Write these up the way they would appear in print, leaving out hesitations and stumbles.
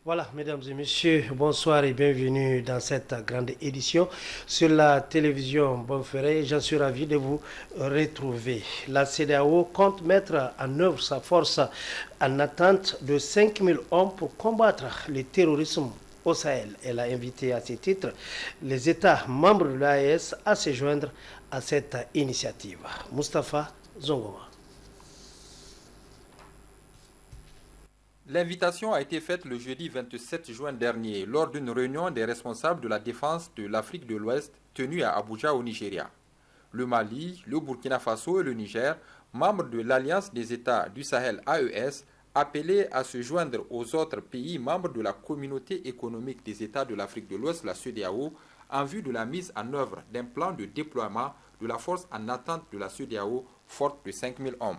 Voilà, mesdames et messieurs, bonsoir et bienvenue dans cette grande édition sur la télévision Bonferré. J'en suis ravi de vous retrouver. La CEDEAO compte mettre en œuvre sa force en attente de 5000 hommes pour combattre le terrorisme au Sahel. Elle a invité à ce titre les États membres de l'AES à se joindre à cette initiative. Mustapha Zongoma. L'invitation a été faite le jeudi 27 juin dernier lors d'une réunion des responsables de la défense de l'Afrique de l'Ouest tenue à Abuja au Nigeria. Le Mali, le Burkina Faso et le Niger, membres de l'Alliance des États du Sahel AES, appelaient à se joindre aux autres pays membres de la communauté économique des États de l'Afrique de l'Ouest, la CEDEAO, en vue de la mise en œuvre d'un plan de déploiement de la force en attente de la CEDEAO forte de 5000 hommes.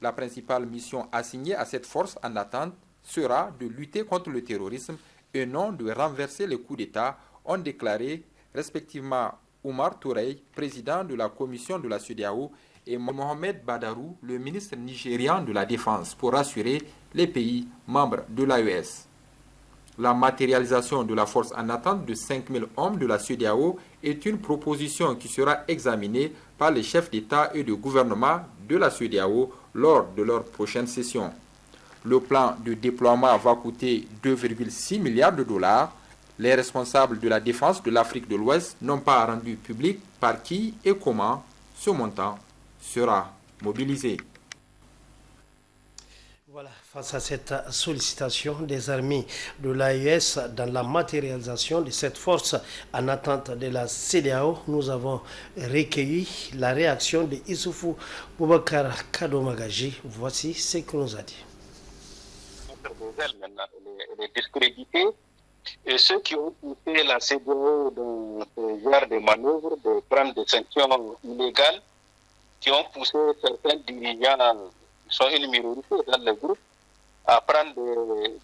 La principale mission assignée à cette force en attente sera de lutter contre le terrorisme et non de renverser les coups d'État, ont déclaré respectivement Oumar Touré, président de la commission de la CEDEAO, et Mohamed Badarou, le ministre nigérian de la Défense, pour rassurer les pays membres de l'AES. La matérialisation de la force en attente de 5000 hommes de la CEDEAO est une proposition qui sera examinée par les chefs d'État et de gouvernement de la CEDEAO lors de leur prochaine session. Le plan de déploiement va coûter 2,6 milliards de dollars. Les responsables de la défense de l'Afrique de l'Ouest n'ont pas rendu public par qui et comment ce montant sera mobilisé. Voilà, face à cette sollicitation des armées de l'AES dans la matérialisation de cette force en attente de la CEDEAO, nous avons recueilli la réaction de Issoufou Boubacar Kadomagaji. Voici ce qu'il nous a dit. Elle est discréditée et ceux qui ont poussé la CEDEAO dans ce genre de manœuvres, de prendre des sanctions illégales, qui ont poussé certains dirigeants qui sont une minorité dans le groupe à prendre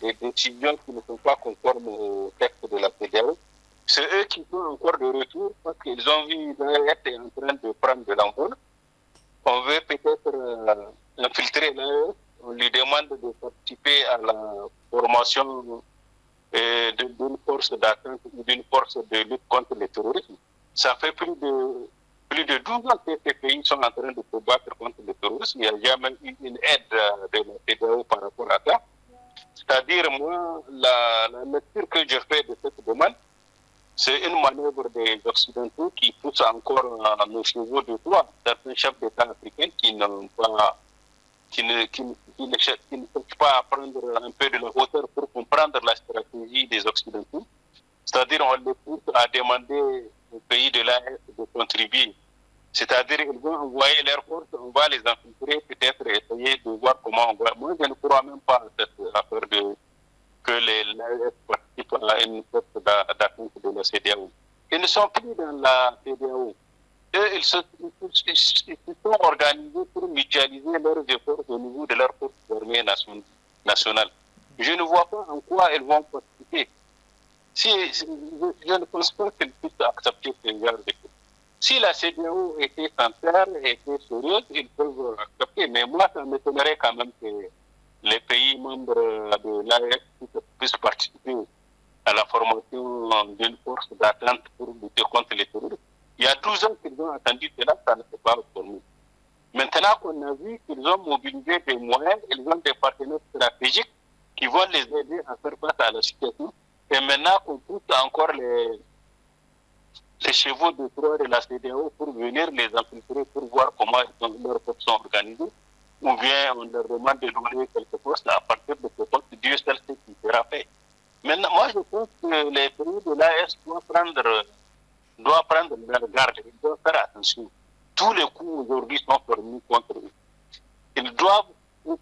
des décisions qui ne sont pas conformes au texte de la CEDEAO. C'est eux qui sont encore de retour parce qu'ils ont vu l'AES en train de prendre de l'envol. On veut peut-être infiltrer l'AES. On lui demande de participer à la formation d'une force d'attente ou d'une force de lutte contre le terrorisme. Ça fait plus de 12 ans que ces pays sont en train de se battre contre le terrorisme. Il n'y a jamais eu une aide de la CEDEAO par rapport à ça. C'est-à-dire, moi, la lecture que je fais de cette demande, c'est une manœuvre des Occidentaux qui poussent encore nos chevaux de toit, certains chefs d'État africains qui ne cherchent pas à prendre un peu de la hauteur pour comprendre la stratégie des Occidentaux. C'est-à-dire, on les pousse à demander aux pays de l'AES de contribuer. C'est-à-dire, ils vont envoyer leurs forces, on va les infiltrer, peut-être essayer de voir comment on va. Moi, je ne crois même pas à cette affaire que l'AES participent à une force d'attente de la CEDEAO. Ils ne sont plus dans la CEDEAO. Eux, ils se sont organisés pour mutualiser leurs efforts au niveau de leur force armée nationale. Je ne vois pas en quoi ils vont participer. Je ne pense pas qu'ils puissent accepter ce genre de choses. Si la CEDEAO était sincère, était sérieuse, ils peuvent accepter. Mais moi, ça m'étonnerait quand même que les pays membres de l'AES puissent participer à la formation d'une force d'attente pour lutter contre les terroristes. Il y a 12 ans qu'ils ont attendu cela, ça ne s'est pas formé. Maintenant qu'on a vu qu'ils ont mobilisé des moyens, ils ont des partenaires stratégiques qui vont les aider à faire face à la situation. Et maintenant qu'on pousse encore les chevaux de Troie de la CEDEAO pour venir les infiltrer, pour voir comment leurs forces sont organisées, ou bien on leur demande de donner quelque chose, à partir de ce poste, Dieu seul sait qui sera fait. Maintenant, moi je pense que les pays de l'AS doivent prendre leur garde, ils doivent faire attention. Tous les coups aujourd'hui sont formés contre eux. Ils doivent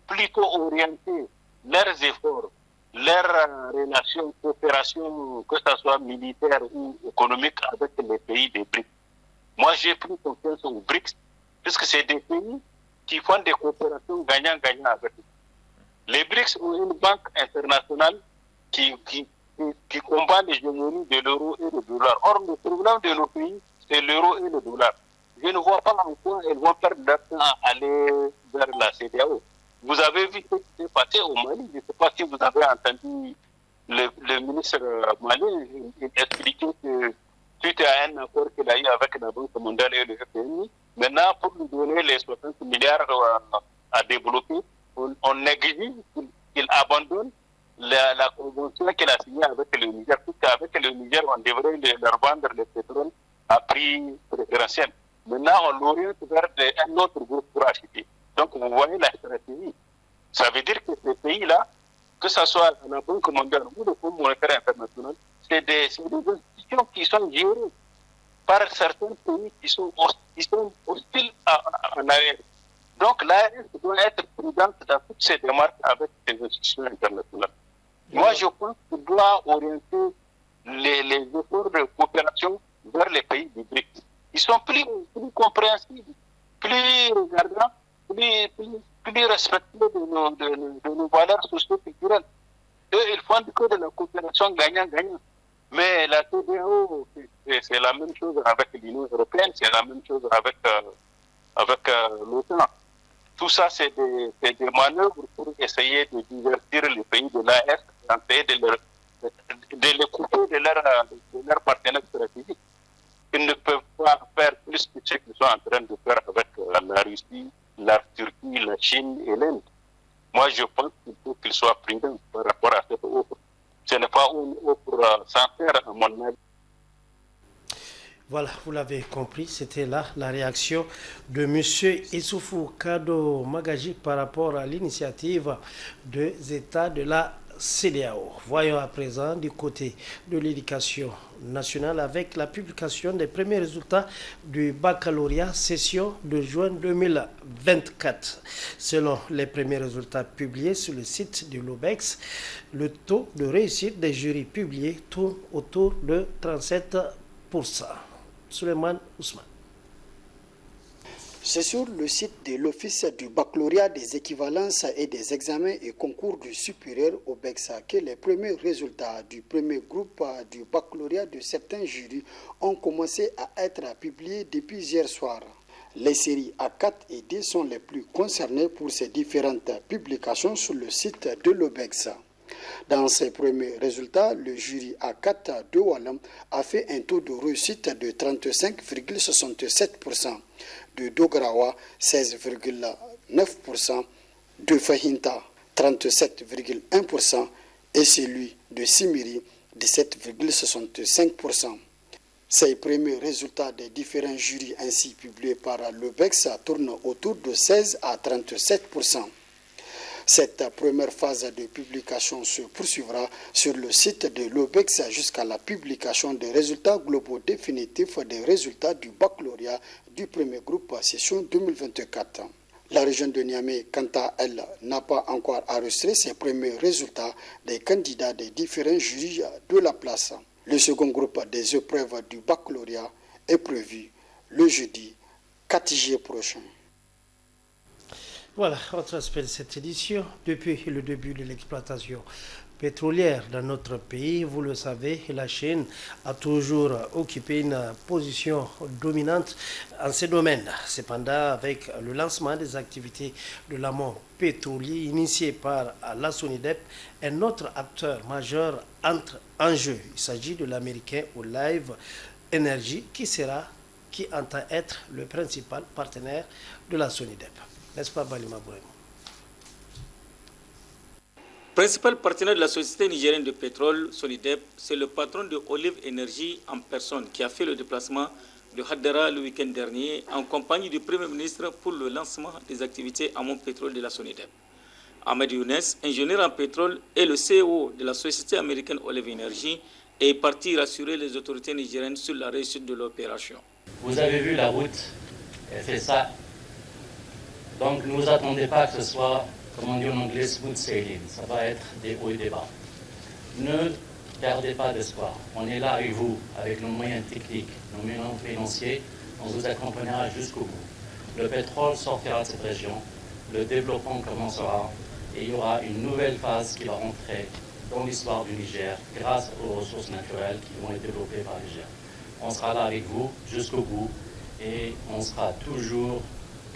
plutôt orienter leurs efforts, leurs relations, coopération, que ce soit militaire ou économique, avec les pays des BRICS. Moi, j'ai pris confiance aux BRICS, puisque c'est des pays qui font des coopérations gagnant-gagnant avec eux. Les BRICS ont une banque internationale qui combat l'hégémonie de l'euro et du dollar. Or, le problème de nos pays, c'est l'euro et le dollar. Je ne vois pas en quoi ils vont perdre leur temps à aller vers la CEDEAO. Vous avez vu ce qui s'est passé au Mali. Je ne sais pas si vous avez entendu le ministre malien expliquer que suite à un accord qu'il a eu avec la Banque mondiale et le FMI, maintenant, pour lui donner les 60 milliards à développer, on exige qu'il abandonne la convention qu'il a signée avec le Niger. Puisqu'avec le Niger, on devrait leur vendre le pétrole à prix préférentiel. Maintenant, on l'oriente vers un autre groupe pour acheter. Donc, vous voyez la stratégie. Ça veut dire que ces pays-là, que ce soit la Banque mondiale ou le Fonds monétaire international, c'est des institutions qui sont gérées par certains pays qui sont hostiles en arrière. Donc, l'ARS doit être prudente dans toutes ces démarches avec ces institutions internationales. Moi, je pense qu'il doit orienter les efforts de coopération vers les pays du BRICS. Ils sont plus compréhensibles, plus regardants, plus respectueux de nos valeurs socio-culturelles. Eux, ils font que de la coopération gagnant-gagnant. Mais la CEDEAO, c'est la même chose avec l'Union européenne, c'est la même chose avec l'OTAN. Tout ça, c'est des manœuvres pour essayer de divertir les pays de l'AS, essayer de les couper de leurs partenaires stratégiques. Ils ne peuvent pas faire plus que ce qu'ils sont en train de faire avec la Russie, la Turquie, la Chine et l'Inde. Moi, je pense qu'il faut qu'ils soient prudents par rapport à cette offre. Ce n'est pas une offre sincère, à mon avis. Voilà, vous l'avez compris, c'était là la réaction de M. Issoufou Kado Magaji par rapport à l'initiative des États de la CEDEAO. Voyons à présent du côté de l'éducation nationale avec la publication des premiers résultats du baccalauréat session de juin 2024. Selon les premiers résultats publiés sur le site de l'OBEX, le taux de réussite des jurys publiés tourne autour de 37%. Suleiman Ousmane. C'est sur le site de l'Office du baccalauréat des équivalences et des examens et concours du supérieur au BEXA que les premiers résultats du premier groupe du baccalauréat de certains jurys ont commencé à être publiés depuis hier soir. Les séries A4 et D sont les plus concernées pour ces différentes publications sur le site de l'OBEXA. Dans ses premiers résultats, le jury A4 de Wallam a fait un taux de réussite de 35,67%, de Dograwa 16,9%, de Fahinta 37,1% et celui de Simiri 17,65%. Ces premiers résultats des différents jurys ainsi publiés par l'OBEX tournent autour de 16 à 37%. Cette première phase de publication se poursuivra sur le site de l'OBEX jusqu'à la publication des résultats globaux définitifs des résultats du baccalauréat du premier groupe session 2024. La région de Niamey, quant à elle, n'a pas encore enregistré ses premiers résultats des candidats des différents jurys de la place. Le second groupe des épreuves du baccalauréat est prévu le jeudi 4 juillet prochain. Voilà, autre aspect de cette édition. Depuis le début de l'exploitation pétrolière dans notre pays, vous le savez, la Chine a toujours occupé une position dominante en ces domaines. Cependant, avec le lancement des activités de l'amont pétrolier initié par la SONIDEP, un autre acteur majeur entre en jeu. Il s'agit de l'américain Olive Energy qui entend être le principal partenaire de la SONIDEP. N'est-ce pas, Balima Bourema? Principal partenaire de la société nigérienne de pétrole, SONIDEP, c'est le patron de Olive Energy en personne qui a fait le déplacement de Haddara le week-end dernier en compagnie du Premier ministre pour le lancement des activités amont pétrole de la SONIDEP. Ahmed Younes, ingénieur en pétrole et le CEO de la société américaine Olive Energy, est parti rassurer les autorités nigériennes sur la réussite de l'opération. Vous avez vu la route, c'est ça. Donc ne vous attendez pas que ce soit, comme on dit en anglais, smooth sailing. Ça va être des hauts et des bas. Ne perdez pas d'espoir. On est là avec vous, avec nos moyens techniques, nos moyens financiers. On vous accompagnera jusqu'au bout. Le pétrole sortira de cette région, le développement commencera et il y aura une nouvelle phase qui va entrer dans l'histoire du Niger grâce aux ressources naturelles qui vont être développées par le Niger. On sera là avec vous jusqu'au bout et on sera toujours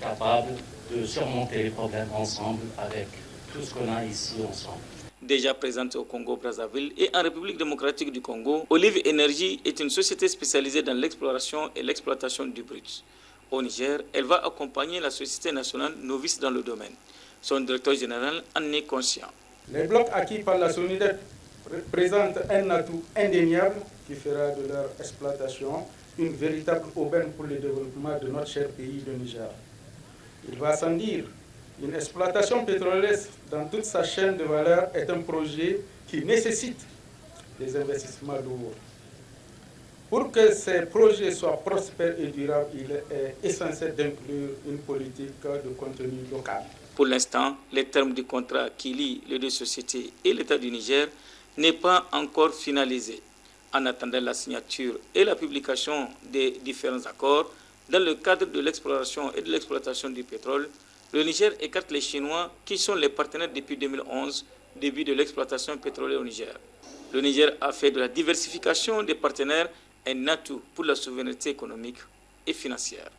capable de surmonter les problèmes ensemble avec tout ce qu'on a ici ensemble. Déjà présente au Congo-Brazzaville et en République démocratique du Congo, Olive Energy est une société spécialisée dans l'exploration et l'exploitation du brut. Au Niger, elle va accompagner la Société nationale novice dans le domaine. Son directeur général en est conscient. Les blocs acquis par la SONIDEP présentent un atout indéniable qui fera de leur exploitation une véritable aubaine pour le développement de notre cher pays, le Niger. Il va sans dire, une exploitation pétrolière dans toute sa chaîne de valeur est un projet qui nécessite des investissements lourds. Pour que ces projets soient prospères et durables, il est essentiel d'inclure une politique de contenu local. Pour l'instant, les termes du contrat qui lie les deux sociétés et l'État du Niger n'est pas encore finalisé. En attendant la signature et la publication des différents accords dans le cadre de l'exploration et de l'exploitation du pétrole, le Niger écarte les Chinois qui sont les partenaires depuis 2011, début de l'exploitation pétrolière au Niger. Le Niger a fait de la diversification des partenaires un atout pour la souveraineté économique et financière.